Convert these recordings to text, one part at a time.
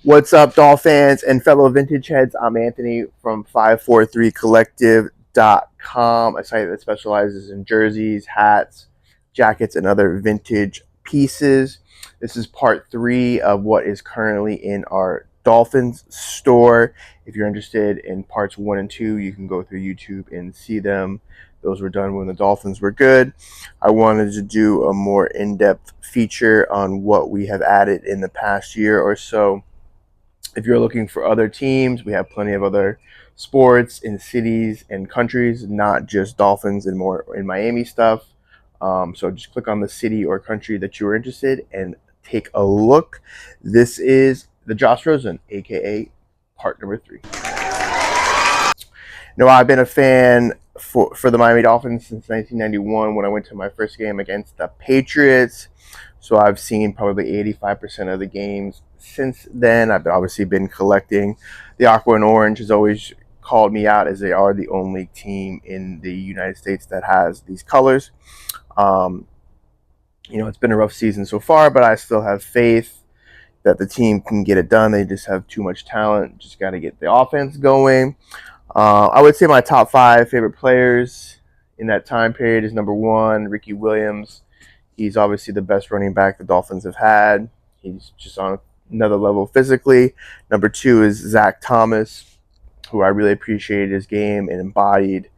What's up, Dolphins and fellow vintage heads? I'm Anthony from 543collective.com, a site that specializes in jerseys, hats, jackets, and other vintage pieces. This is part 3 of what is currently in our Dolphins store. If you're interested in parts 1 and 2, you can go through YouTube and see them. Those were done when the Dolphins were good. I wanted to do a more in-depth feature on what we have added in the past year or so. If you're looking for other teams, we have plenty of other sports in cities and countries, not just Dolphins and more in Miami stuff. So just click on the city or country that you're interested and take a look. This is the Josh Rosen, aka part number 3. No, I've been a fan for the Miami Dolphins since 1991 when I went to my first game against the Patriots. So I've seen probably 85% of the games since then. I've obviously been collecting. The Aqua and Orange has always called me out as they are the only team in the United States that has these colors. It's been a rough season so far, but I still have faith that the team can get it done. They just have too much talent. Just got to get the offense going. I would say my top 5 favorite players in that time period is number 1, Ricky Williams. He's obviously the best running back the Dolphins have had. He's just on another level physically. Number 2 is Zach Thomas, who I really appreciated his game and embodied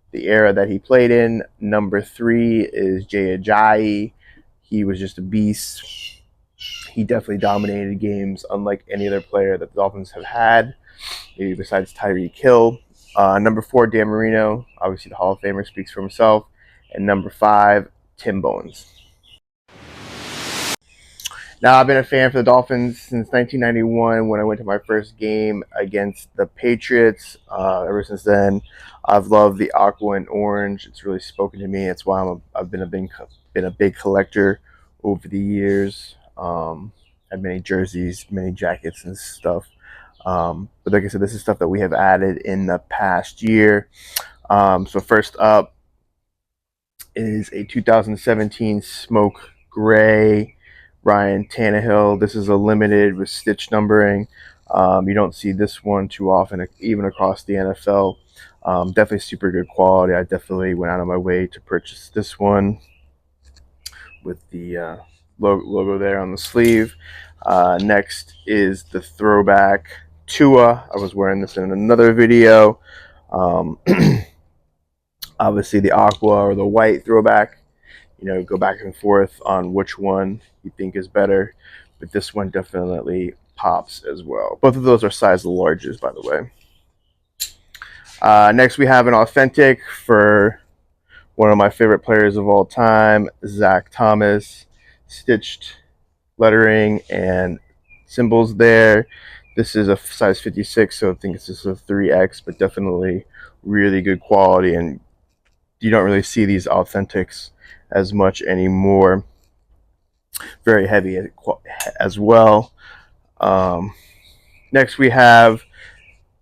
the era that he played in. Number 3 is Jay Ajayi. He was just a beast. He definitely dominated games unlike any other player that the Dolphins have had, maybe besides Tyreek Hill. Number 4, Dan Marino. Obviously, the Hall of Famer speaks for himself. And number 5, Tim Bowens. Now, I've been a fan for the Dolphins since 1991 when I went to my first game against the Patriots. Ever since then, I've loved the Aqua and Orange. It's really spoken to me. That's why I've been a big collector over the years. Had many jerseys, many jackets and stuff. But like I said, this is stuff that we have added in the past year. So first up is a 2017 smoke gray Ryan Tannehill. This is a limited with stitch numbering. You don't see this one too often, even across the NFL. Definitely super good quality. I definitely went out of my way to purchase this one with the logo there on the sleeve. Next is the throwback Tua. I was wearing this in another video. Obviously the aqua or the white throwback. Go back and forth on which one you think is better, but this one definitely pops as well. Both of those are size larges, by the way. Next, we have an authentic for one of my favorite players of all time, Zach Thomas. Stitched lettering and symbols there. This is a size 56, so I think it's just a 3X, but definitely really good quality, and you don't really see these authentics as much anymore. Very heavy as well. Next we have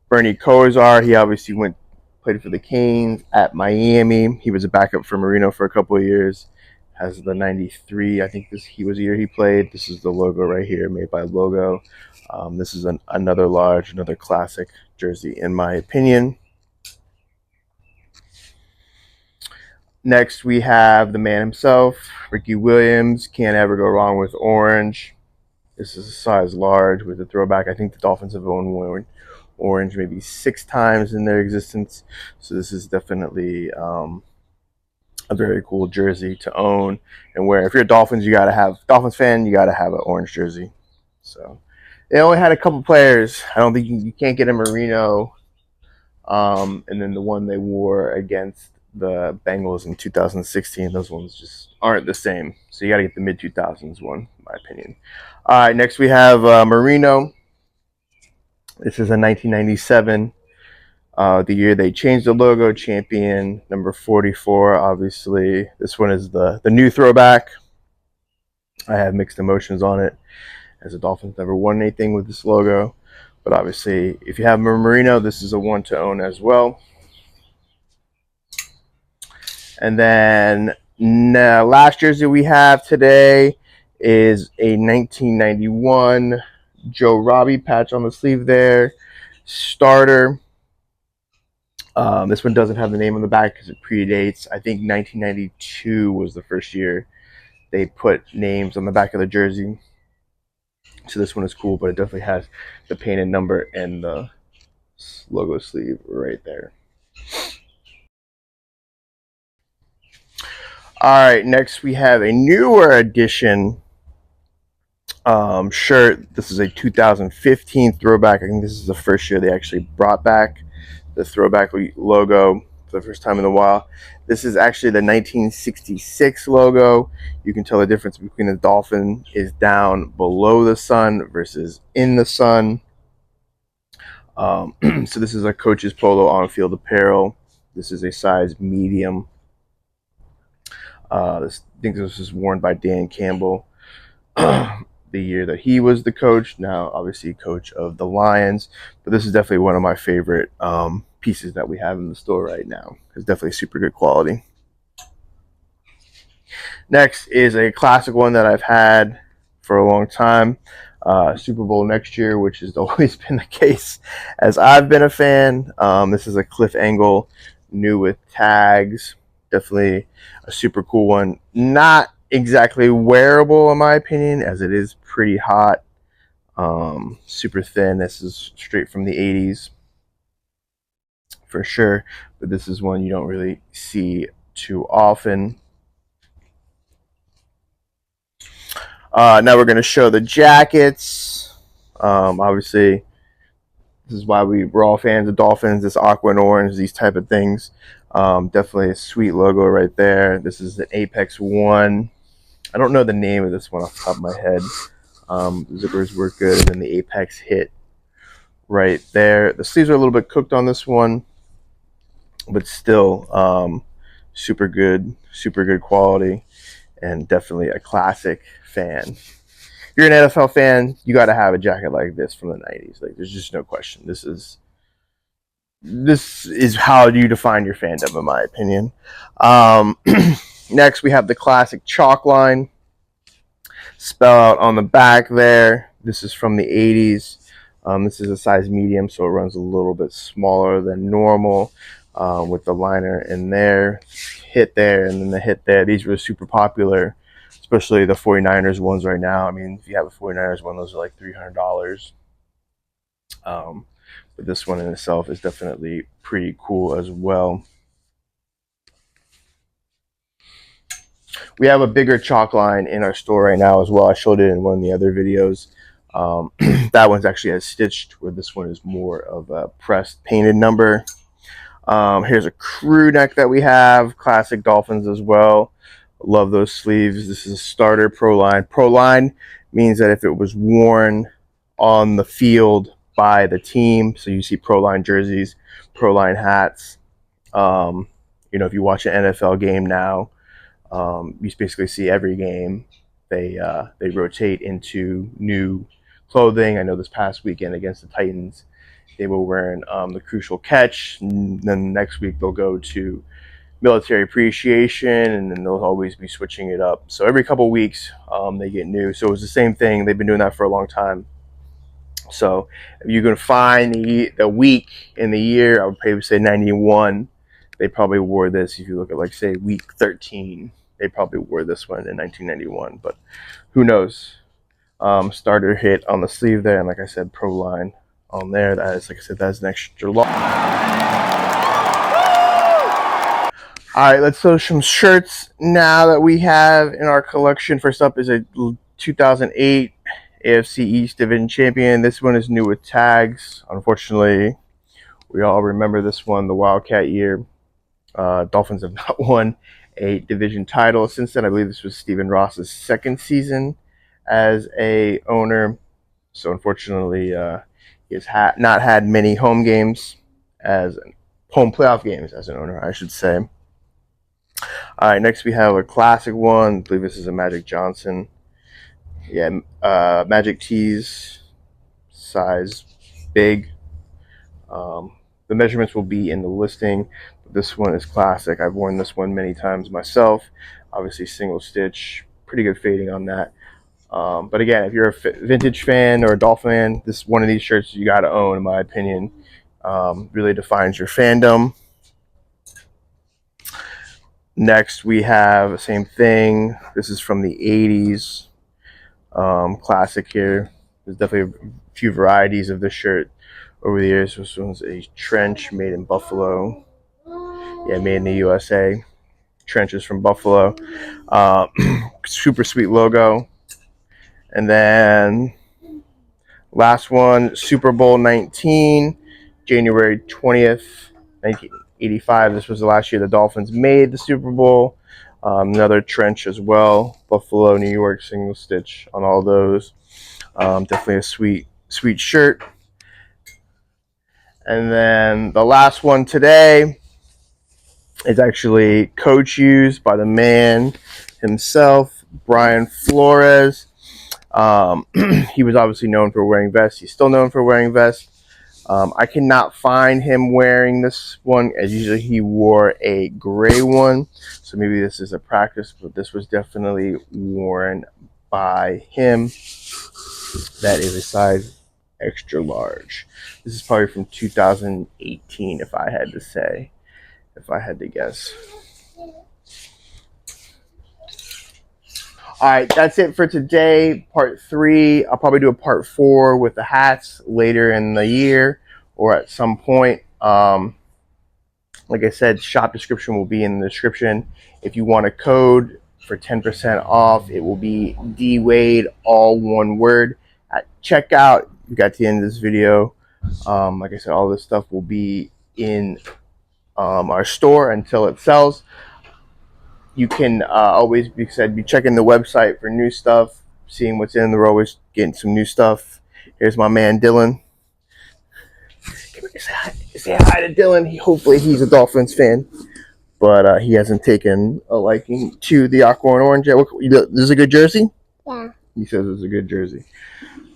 Bernie Kosar. He obviously played for the Canes at Miami. He was a backup for Marino for a couple of years. Has the 93. I think he was the year he played. This is the logo right here, made by Logo. This is another classic jersey in my opinion. Next, we have the man himself, Ricky Williams. Can't ever go wrong with orange. This is a size large with a throwback. I think the Dolphins have owned orange maybe 6 times in their existence. So this is definitely a very cool jersey to own and wear. If you're a Dolphins fan, you gotta have an orange jersey. So they only had a couple players. I don't think you can't get a Marino. And then the one they wore against the Bengals in 2016, those ones just aren't the same. So you got to get the mid-2000s one, in my opinion. All right, next we have Marino. This is a 1997, the year they changed the logo, champion, number 44, obviously. This one is the new throwback. I have mixed emotions on it, as the Dolphins never won anything with this logo. But obviously, if you have Marino, this is a one to own as well. And then last jersey we have today is a 1991 Joe Robbie patch on the sleeve there. Starter. This one doesn't have the name on the back because it predates. I think 1992 was the first year they put names on the back of the jersey. So this one is cool, but it definitely has the painted number and the logo sleeve right there. All right, next we have a newer edition shirt. This is a 2015 throwback. I think this is the first year they actually brought back the throwback logo for the first time in a while. This is actually the 1966 logo. You can tell the difference between the dolphin is down below the sun versus in the sun. So this is a coach's polo on-field apparel. This is a size medium. I think this was worn by Dan Campbell the year that he was the coach. Now, obviously, coach of the Lions. But this is definitely one of my favorite pieces that we have in the store right now. It's definitely super good quality. Next is a classic one that I've had for a long time. Super Bowl next year, which has always been the case as I've been a fan. This is a Cliff Angle, new with tags. Definitely a super cool one. Not exactly wearable in my opinion, as it is pretty hot. Super thin. This is straight from the 80s for sure, but this is one you don't really see too often. Now we're going to show the jackets. Obviously, this is why we're all fans of Dolphins. This aqua and orange, these type of things. Definitely a sweet logo right there. This is an Apex 1. I don't know the name of this one off the top of my head. The zippers work good, and then the Apex hit right there. The sleeves are a little bit cooked on this one, but still super good quality, and definitely a classic fan. If you're an NFL fan, you got to have a jacket like this from the 90s. Like, there's just no question. This is how you define your fandom, in my opinion. Next, we have the classic chalk line spell out on the back there. This is from the 80s. This is a size medium, so it runs a little bit smaller than normal, with the liner in there, hit there, and then the hit there. These were super popular, especially the 49ers ones right now. I mean, if you have a 49ers one, those are like $300. But this one in itself is definitely pretty cool as well. We have a bigger chalk line in our store right now as well. I showed it in one of the other videos. That one's actually as stitched, where this one is more of a pressed painted number. Here's a crew neck that we have, classic Dolphins as well. Love those sleeves. This is a starter pro line. Pro line means that if it was worn on the field by the team, so you see pro line jerseys, pro line hats. If you watch an NFL game now, you basically see every game they rotate into new clothing. I know this past weekend against the Titans, they were wearing the crucial catch, and then next week they'll go to military appreciation, and then they'll always be switching it up. So every couple weeks they get new. So it's the same thing. They've been doing that for a long time. So if you can find the week in the year, I would probably say 91. They probably wore this. If you look at, like, say, week 13, they probably wore this one in 1991. But who knows? Starter hit on the sleeve there, and like I said, pro line on there. That is, like I said, that's an extra long. All right, let's show some shirts now that we have in our collection. First up is a 2008 AFC East Division champion. This one is new with tags. Unfortunately, we all remember this one, the Wildcat year. Dolphins have not won a division title since then. I believe this was Stephen Ross's second season as a owner. So unfortunately, he has not had many home games home playoff games as an owner, I should say. All right, next we have a classic one. I believe this is a Magic Johnson. Yeah, Magic Tees, size big. The measurements will be in the listing. This one is classic. I've worn this one many times myself. Obviously single stitch, pretty good fading on that. But again, if you're a vintage fan or a Dolphin fan, this one of these shirts you got to own, in my opinion. Really defines your fandom. Next, we have the same thing. This is from the 80s. Classic here. There's definitely a few varieties of this shirt over the years. This one's a trench made in Buffalo. Yeah, made in the USA. Trenches from Buffalo. Super sweet logo. And then last one, Super Bowl 19, January 20th, 1985. This was the last year the Dolphins made the Super Bowl. Another trench as well. Buffalo, New York, single stitch on all those. Definitely a sweet shirt. And then the last one today is actually Coach used by the man himself, Brian Flores. He was obviously known for wearing vests. He's still known for wearing vests. I cannot find him wearing this one, as usually he wore a gray one. So maybe this is a practice, but this was definitely worn by him. That is a size extra large. This is probably from 2018, if I had to say, if I had to guess. All right, that's it for today. Part 3. I'll probably do a part 4 with the hats later in the year or at some point. Like I said, shop description will be in the description. If you want a code for 10% off, it will be DWade, all one word, at checkout. You got to the end of this video. Like I said, all this stuff will be in our store until it sells. You can always be checking the website for new stuff, seeing what's in. We're always getting some new stuff. Here's my man Dylan. Say hi to Dylan. Hopefully he's a Dolphins fan, but he hasn't taken a liking to the aqua and orange yet. This is a good jersey? Yeah. He says it's a good jersey.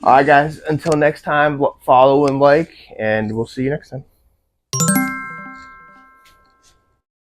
All right, guys. Until next time, follow and like, and we'll see you next time.